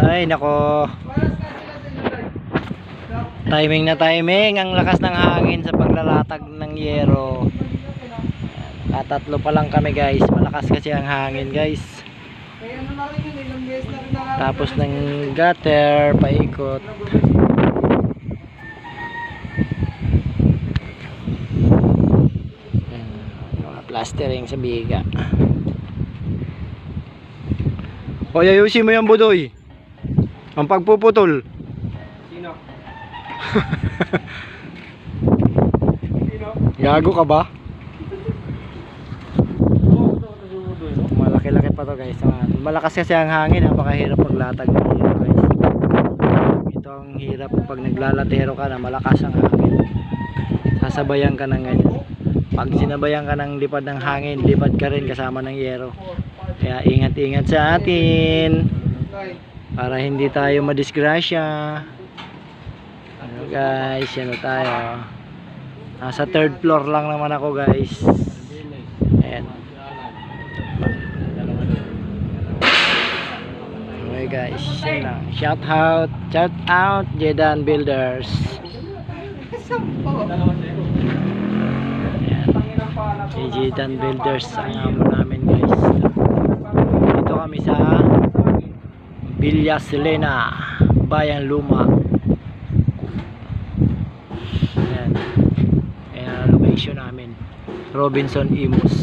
Ay nako, timing na timing ang lakas ng hangin sa paglalatag ng yero. Katatlo pa lang kami guys, malakas kasi ang hangin guys. Tapos ng gutter paikot. Mga plastering sa biga. Hoy, ayusin mo yan budoy, ang pagpuputol. Sino? Gago ka ba? Malaki-laki pa to guys. Malakas kasi ang hangin, napakahirap paglatag ng hero guys. Ito ang hirap pag naglalatero ka na malakas ang hangin. Sasabayan ka ng ganyan. Pag sinabayan ka ng lipad ng hangin, lipad ka rin kasama ng yero. Kaya ingat-ingat sa atin para hindi tayo madisgrasya. Ano guys, yan na tayo. Nasa third floor lang naman ako guys. Ayan. Okay guys, yan lang. Shout out Jedan Builders. Ayan. Si Jedan Builders ang amo namin guys. Dito kami sa Villa Selena, Bayan Luma. Ayan. Ayan ang location namin, Robinson Imus.